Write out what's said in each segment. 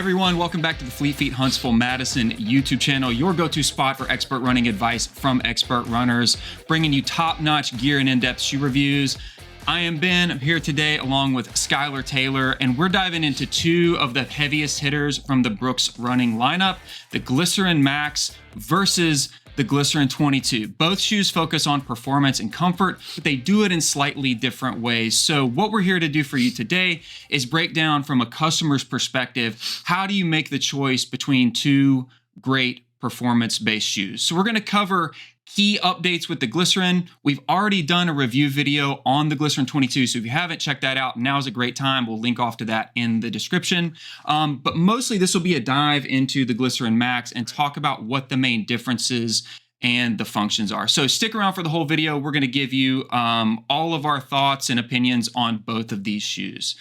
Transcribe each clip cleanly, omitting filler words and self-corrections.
everyone, welcome back to the Fleet Feet Huntsville-Madison YouTube channel, your go-to spot for expert running advice from expert runners, bringing you top-notch gear and in-depth shoe reviews. I am Ben. I'm here today along with Skylor Taylor, and we're diving into two of the heaviest hitters from the Brooks running lineup, the Glycerin MAX versus the Glycerin 22. Both shoes focus on performance and comfort, but they do it in slightly different ways. So what we're here to do for you today is break down from a customer's perspective, how do you make the choice between two great performance-based shoes? So we're going to cover key updates with the Glycerin. We've already done a review video on the Glycerin 22, so if you haven't checked that out, now's a great time. We'll link off to that in the description. But mostly this will be a dive into the Glycerin MAX and talk about what the main differences and the functions are. So stick around for the whole video. We're going to give you all of our thoughts and opinions on both of these shoes.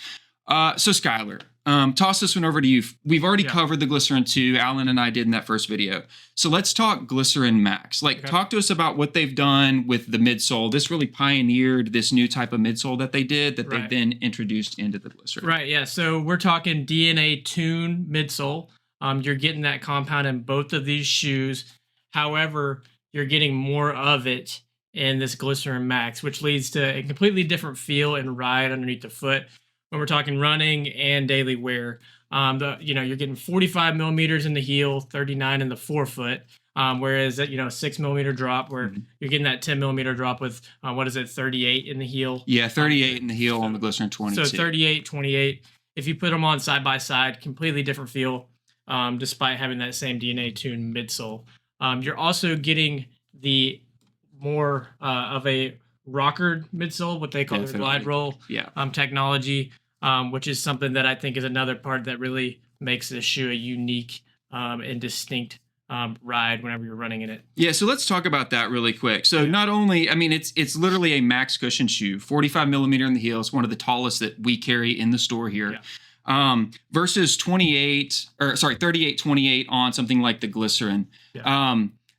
So Skylor, toss this one over to you. We've already covered the Glycerin 2. Alan and I did in that first video. So let's talk Glycerin MAX. Talk to us about what they've done with the midsole. This really pioneered this new type of midsole that they did, that they've then introduced into the Glycerin. Right, yeah. So we're talking DNA Tune midsole. You're getting that compound in both of these shoes. However, you're getting more of it in this Glycerin MAX, which leads to a completely different feel and ride underneath the foot when we're talking running and daily wear. You're getting 45 millimeters in the heel, 39 in the forefoot, whereas at, 6 millimeter drop where you're getting that 10 millimeter drop with, 38 in the heel. Yeah, 38 in the heel on the Glycerin 22. So 38, 28. If you put them on side by side, completely different feel, despite having that same DNA Tune midsole. You're also getting the more of a rocker midsole, what they call the glide roll technology, which is something that I think is another part that really makes this shoe a unique and distinct ride whenever you're running in it. Yeah, so let's talk about that really quick. So not only, it's literally a max cushion shoe, 45 millimeter in the heel. It's one of the tallest that we carry in the store here. Versus 38, 28 on something like the Glycerin.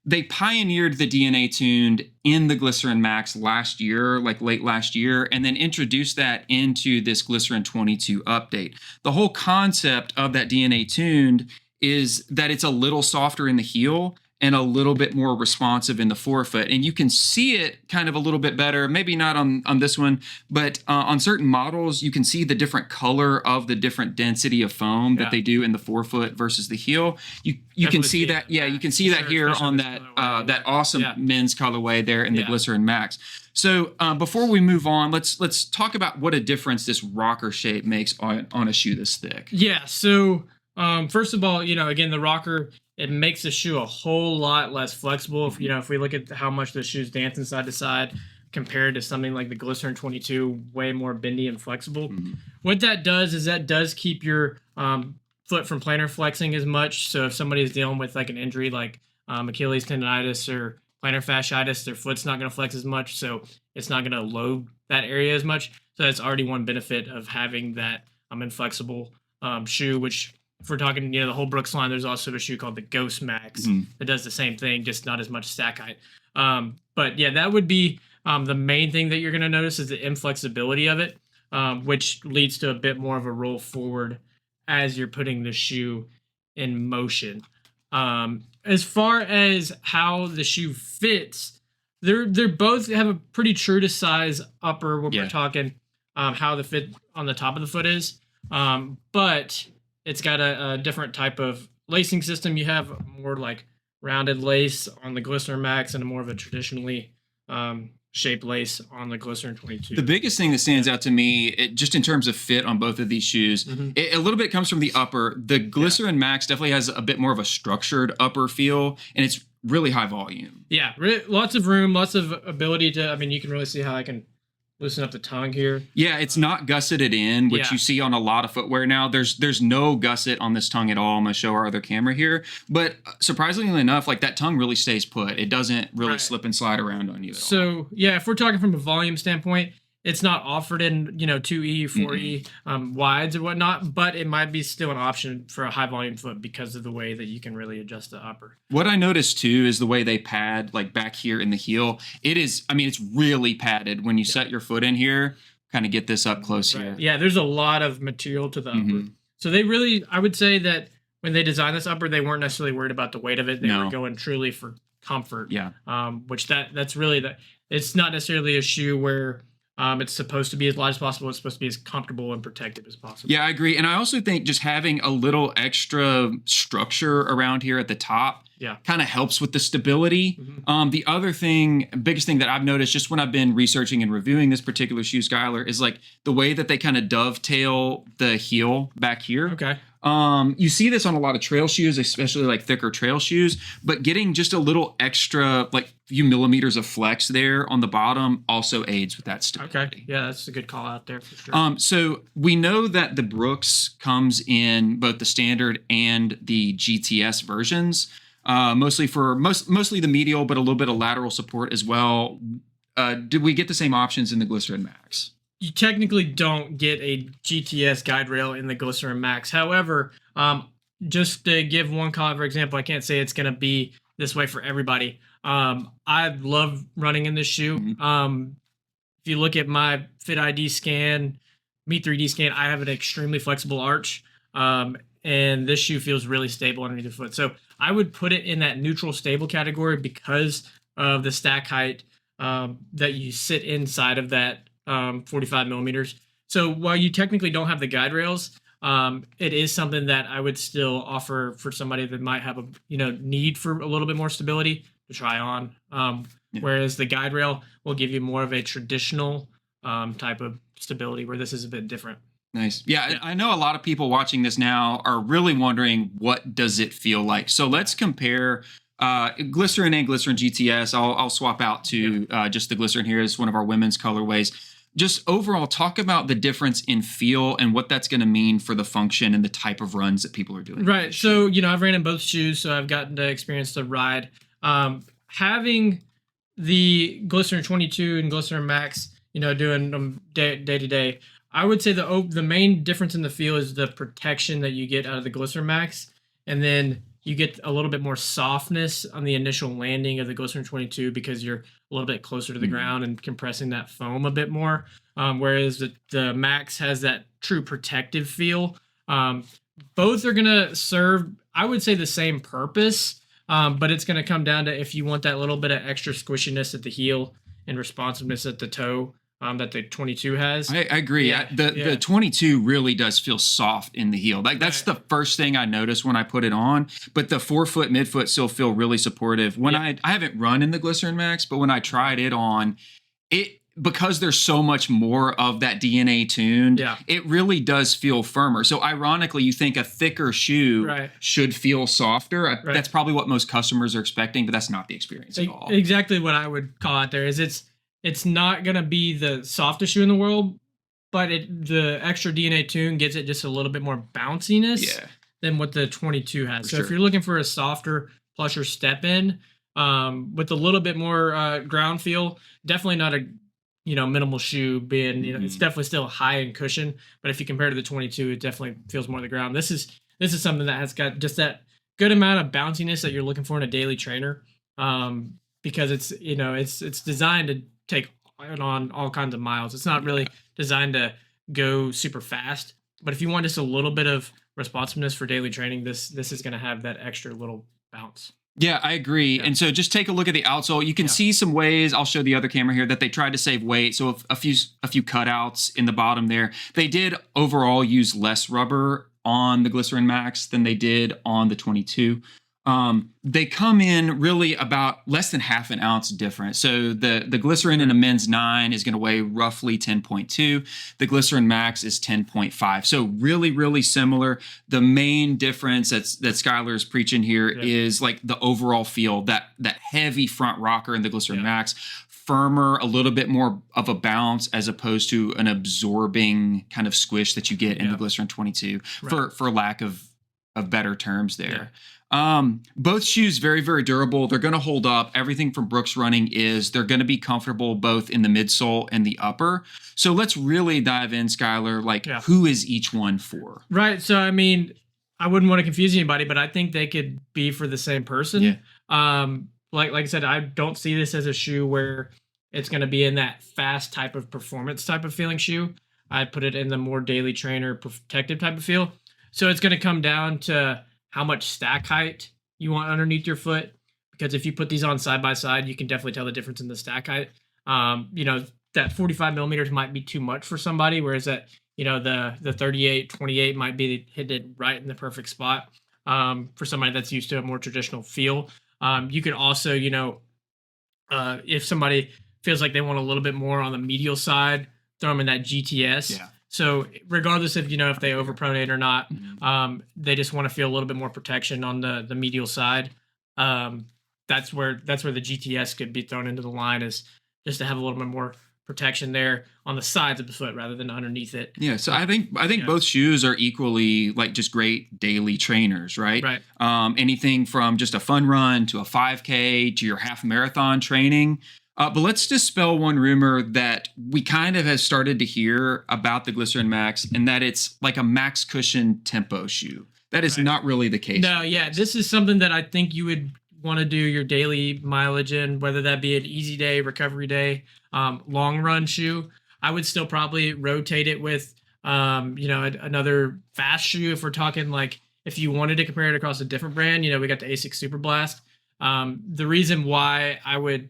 They pioneered the DNA tuned in the Glycerin MAX last year, late last year, and then introduced that into this Glycerin 22 update. The whole concept of that DNA tuned is that it's a little softer in the heel and a little bit more responsive in the forefoot. And you can see it kind of a little bit better, maybe not on this one, but on certain models, you can see the different color of the different density of foam that they do in the forefoot versus the heel. You can see that, you can see that here on that that awesome men's colorway there in the Glycerin MAX. So before we move on, let's talk about what a difference this rocker shape makes on a shoe this thick. Yeah, so first of all, again, the rocker, it makes the shoe a whole lot less flexible. If we look at how much the shoe's dancing side to side compared to something like the Glycerin 22, way more bendy and flexible. What that does is that does keep your foot from plantar flexing as much. So if somebody is dealing with like an injury like Achilles tendonitis or plantar fasciitis, their foot's not going to flex as much, so it's not going to load that area as much. So that's already one benefit of having that inflexible shoe, which if we're talking, the whole Brooks line, there's also a shoe called the Ghost Max that does the same thing, just not as much stack height. But yeah, that would be the main thing that you're going to notice is the inflexibility of it, which leads to a bit more of a roll forward as you're putting the shoe in motion. As far as how the shoe fits, they're both have a pretty true to size upper when we're talking how the fit on the top of the foot is. But it's got a different type of lacing system. You have more like rounded lace on the Glycerin MAX and more of a traditionally shaped lace on the Glycerin 22. The biggest thing that stands out to me, just in terms of fit on both of these shoes, a little bit comes from the upper. The Glycerin MAX definitely has a bit more of a structured upper feel, and it's really high volume. Yeah, lots of room, lots of ability to, you can really see how I can loosen up the tongue here. Yeah, it's not gusseted in, which you see on a lot of footwear now. There's no gusset on this tongue at all. I'm going to show our other camera here. But surprisingly enough, that tongue really stays put. It doesn't really slip and slide around on you at all. So, yeah, if we're talking from a volume standpoint, it's not offered in, 2E, 4E wides and whatnot, but it might be still an option for a high volume foot because of the way that you can really adjust the upper. What I noticed too is the way they pad back here in the heel. It is, it's really padded when you set your foot in here. Kind of get this up close here. Yeah, there's a lot of material to the upper. So they really, I would say that when they designed this upper, they weren't necessarily worried about the weight of it. They No. were going truly for comfort. Yeah. Which that's really it's not necessarily a shoe where it's supposed to be as light as possible. It's supposed to be as comfortable and protective as possible. Yeah, I agree. And I also think just having a little extra structure around here at the top kind of helps with the stability. The other thing, biggest thing that I've noticed just when I've been researching and reviewing this particular shoe, Skylor, is like the way that they kind of dovetail the heel back here. Okay. You see this on a lot of trail shoes, especially like thicker trail shoes, but getting just a little extra, like few millimeters of flex there on the bottom also aids with that stability. Okay. Yeah, that's a good call out there for sure. So we know that the Brooks comes in both the standard and the GTS versions, mostly the medial, but a little bit of lateral support as well. Did we get the same options in the Glycerin MAX? You technically don't get a GTS guide rail in the Glycerin MAX. However, just to give one call, for example, I can't say it's going to be this way for everybody. I love running in this shoe. If you look at my Fit ID scan, Me 3D scan, I have an extremely flexible arch, and this shoe feels really stable underneath the foot. So I would put it in that neutral stable category because of the stack height that you sit inside of that 45 millimeters. So while you technically don't have the guide rails, it is something that I would still offer for somebody that might have a need for a little bit more stability to try on. Whereas the guide rail will give you more of a traditional type of stability, where this is a bit different. Nice. Yeah, I know a lot of people watching this now are really wondering, what does it feel like? So let's compare Glycerin and Glycerin GTS. I'll swap out to just the Glycerin here as one of our women's colorways. Just overall, talk about the difference in feel and what that's going to mean for the function and the type of runs that people are doing. Right. So, I've ran in both shoes, so I've gotten to experience the ride. Having the Glycerin 22 and Glycerin MAX, doing them day to day, I would say the main difference in the feel is the protection that you get out of the Glycerin MAX, and then you get a little bit more softness on the initial landing of the Glycerin 22 because you're a little bit closer to the ground and compressing that foam a bit more. Whereas the Max has that true protective feel. Both are going to serve, I would say, the same purpose, but it's going to come down to if you want that little bit of extra squishiness at the heel and responsiveness at the toe that the 22 has. I agree. The 22 really does feel soft in the heel. Like that's the first thing I noticed when I put it on. But the forefoot, midfoot still feel really supportive. When I haven't run in the Glycerin MAX, but when I tried it on, because there's so much more of that DNA tuned, it really does feel firmer. So ironically, you think a thicker shoe should feel softer. That's probably what most customers are expecting, but that's not the experience at all. Exactly what I would call out there is it's not going to be the softest shoe in the world, but the extra DNA tune gives it just a little bit more bounciness than what the 22 has. If you're looking for a softer, plusher step in with a little bit more ground feel, definitely not a minimal shoe being, it's definitely still high in cushion, but if you compare to the 22, it definitely feels more the ground. This is something that has got just that good amount of bounciness that you're looking for in a daily trainer, because it's it's designed to take on all kinds of miles. It's not really designed to go super fast, but if you want just a little bit of responsiveness for daily training, this is going to have that extra little bounce. Yeah, I agree. Yeah. And so just take a look at the outsole. You can see some ways, I'll show the other camera here, that they tried to save weight. So a few cutouts in the bottom there. They did overall use less rubber on the Glycerin MAX than they did on the 22. They come in really about less than half an ounce different. So the Glycerin in a men's 9 is going to weigh roughly 10.2. The Glycerin MAX is 10.5. So really, really similar. The main difference that Skylor is preaching here is like the overall feel, that heavy front rocker in the Glycerin MAX, firmer, a little bit more of a bounce as opposed to an absorbing kind of squish that you get in the Glycerin 22 for lack of better terms there. Both shoes very, very durable. They're going to hold up. Everything from Brooks Running is they're going to be comfortable both in the midsole and the upper. So let's really dive in, Skylor. Who is each one for? Right. So I mean, I wouldn't want to confuse anybody, but I think they could be for the same person. Like I said, I don't see this as a shoe where it's going to be in that fast type of performance type of feeling shoe. I put it in the more daily trainer protective type of feel. So it's going to come down to how much stack height you want underneath your foot. Because if you put these on side by side, you can definitely tell the difference in the stack height. That 45 millimeters might be too much for somebody, whereas that, the 38, 28 might be hit right in the perfect spot for somebody that's used to a more traditional feel. You could also, if somebody feels like they want a little bit more on the medial side, throw them in that GTS. Yeah. So regardless of, if they overpronate or not, they just want to feel a little bit more protection on the medial side. That's where the GTS could be thrown into the line, is just to have a little bit more protection there on the sides of the foot rather than underneath it. Yeah, so I think both shoes are equally like just great daily trainers, right? Right. Anything from just a fun run to a 5K to your half marathon training. But let's dispel one rumor that we kind of have started to hear about the Glycerin MAX, and that it's like a max cushion tempo shoe. That is not really the case. No, yeah, this is something that I think you would want to do your daily mileage in, whether that be an easy day, recovery day, long run shoe. I would still probably rotate it with, another fast shoe. If we're talking like, if you wanted to compare it across a different brand, we got the Asics Super Blast. The reason why I would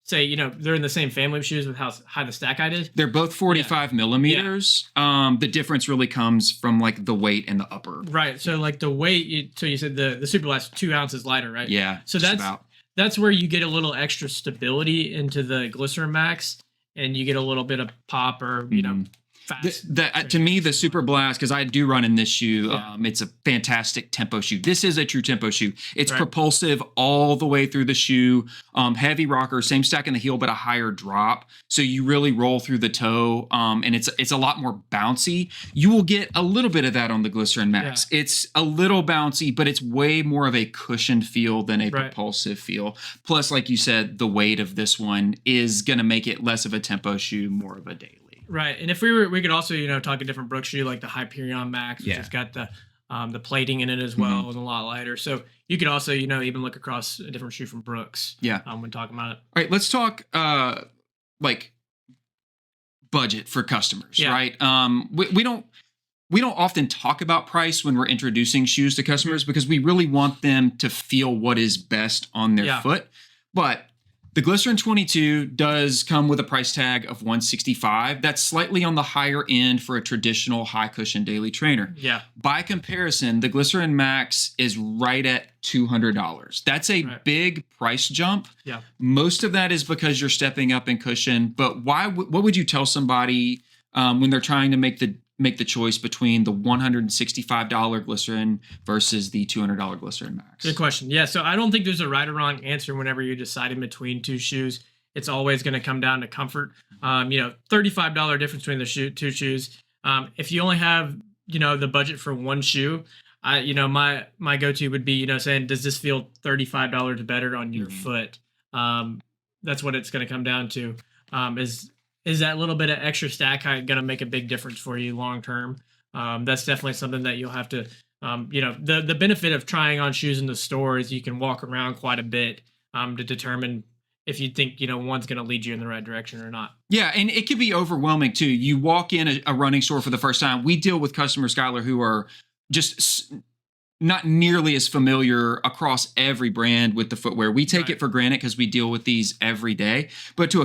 say, they're in the same family of shoes with how high the stack height is. They're both 45 millimeters. Yeah. The difference really comes from like the weight and the upper. Right. So like the weight, you said the Super Blast 2 ounces lighter, right? Yeah. So that's where you get a little extra stability into the Glycerin MAX, and you get a little bit of pop or, fast. To me, the Super Blast, because I do run in this shoe, it's a fantastic tempo shoe. This is a true tempo shoe. It's propulsive all the way through the shoe, heavy rocker, same stack in the heel, but a higher drop. So you really roll through the toe, and it's a lot more bouncy. You will get a little bit of that on the Glycerin MAX. Yeah. It's a little bouncy, but it's way more of a cushioned feel than a propulsive feel. Plus, like you said, the weight of this one is going to make it less of a tempo shoe, more of a daily. Right, and if we could also talk a different Brooks shoe like the Hyperion MAX, which has got the plating in it as well, and a lot lighter. So you could also even look across a different shoe from Brooks. Yeah, when talking about it. All right, let's talk like budget for customers. Yeah. Right, we don't often talk about price when we're introducing shoes to customers because we really want them to feel what is best on their foot, but the Glycerin 22 does come with a price tag of $165. That's slightly on the higher end for a traditional high cushion daily trainer. Yeah. By comparison, the Glycerin MAX is right at $200. That's a big price jump. Yeah. Most of that is because you're stepping up in cushion. But what would you tell somebody when they're trying to make the choice between the $165 Glycerin versus the $200 Glycerin MAX? Good question. Yeah, so I don't think there's a right or wrong answer whenever you're deciding between two shoes. It's always going to come down to comfort. $35 difference between the two shoes. If you only have, the budget for one shoe, my go-to would be, saying, does this feel $35 better on your foot? That's what it's going to come down to. Is that little bit of extra stack height going to make a big difference for you long term? That's definitely something that you'll have to, the benefit of trying on shoes in the store is you can walk around quite a bit to determine if you think, one's going to lead you in the right direction or not. Yeah, and it can be overwhelming too. You walk in a running store for the first time. We deal with customers, Skylor, who are just not nearly as familiar across every brand with the footwear. We take it for granted because we deal with these every day. But for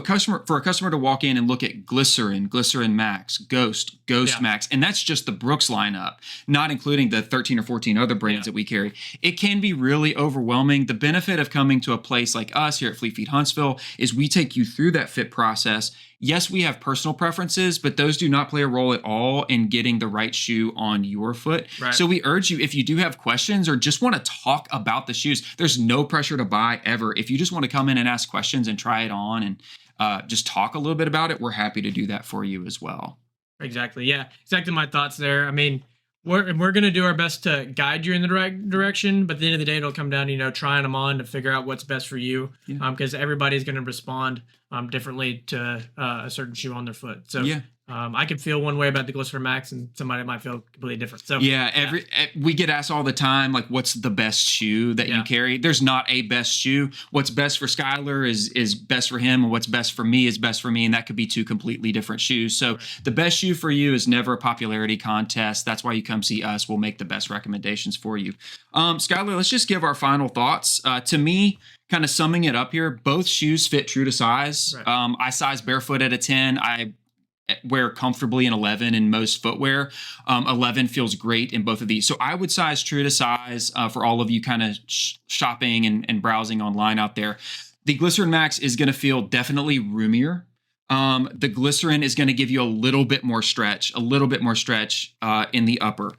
a customer to walk in and look at Glycerin MAX, Ghost Max, and that's just the Brooks lineup, not including the 13 or 14 other brands that we carry, it can be really overwhelming. The benefit of coming to a place like us here at Fleet Feet Huntsville is we take you through that fit process. Yes, we have personal preferences, but those do not play a role at all in getting the right shoe on your foot. Right. So we urge you, if you do have questions or just want to talk about the shoes, there's no pressure to buy ever. If you just want to come in and ask questions and try it on and just talk a little bit about it, we're happy to do that for you as well. Exactly. Yeah, exactly my thoughts there. I mean, we're going to do our best to guide you in the right direction, but at the end of the day, it'll come down to, trying them on to figure out what's best for you, because everybody's going to respond differently to a certain shoe on their foot. So I could feel one way about the Glycerin MAX, and somebody might feel completely different. So yeah, we get asked all the time, like, what's the best shoe that you carry? There's not a best shoe. What's best for Skylor is best for him, and what's best for me is best for me, and that could be two completely different shoes. So the best shoe for you is never a popularity contest. That's why you come see us. We'll make the best recommendations for you. Skylor, let's just give our final thoughts. To me, kind of summing it up here, both shoes fit true to size. Right. I size barefoot at a 10. I wear comfortably an 11 in most footwear. 11 feels great in both of these. So I would size true to size for all of you kind of shopping and browsing online out there. The Glycerin MAX is going to feel definitely roomier. The Glycerin is going to give you a little bit more stretch in the upper.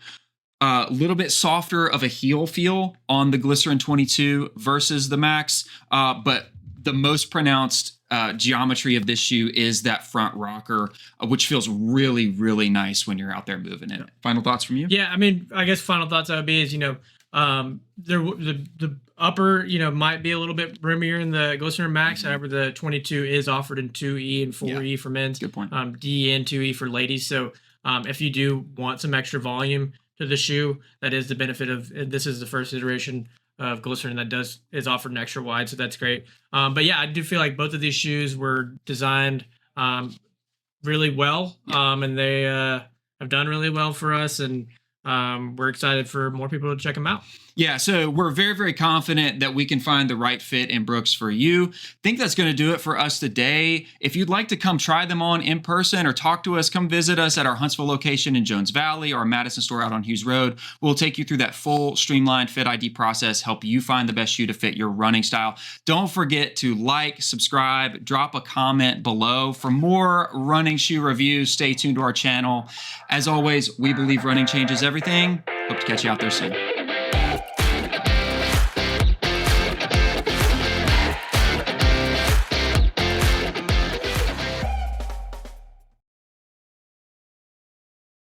A little bit softer of a heel feel on the Glycerin 22 versus the Max, but the most pronounced geometry of this shoe is that front rocker, which feels really, really nice when you're out there moving in it. Final thoughts from you? Yeah, I mean, I guess final thoughts I would be is, the upper, might be a little bit roomier in the Glycerin MAX. However, the 22 is offered in 2E and 4E for men's. Good point. D and 2E for ladies. So if you do want some extra volume to the shoe, that is the benefit of this. Is the first iteration of Glycerin that is offered an extra wide, so that's great. But yeah, I do feel like both of these shoes were designed really well, and they have done really well for us, and we're excited for more people to check them out. Yeah, so we're very, very confident that we can find the right fit in Brooks for you. Think that's going to do it for us today. If you'd like to come try them on in person or talk to us, come visit us at our Huntsville location in Jones Valley or our Madison store out on Hughes Road. We'll take you through that full streamlined fit ID process, help you find the best shoe to fit your running style. Don't forget to like, subscribe, drop a comment below. For more running shoe reviews, stay tuned to our channel. As always, we believe running changes everything. Hope to catch you out there soon.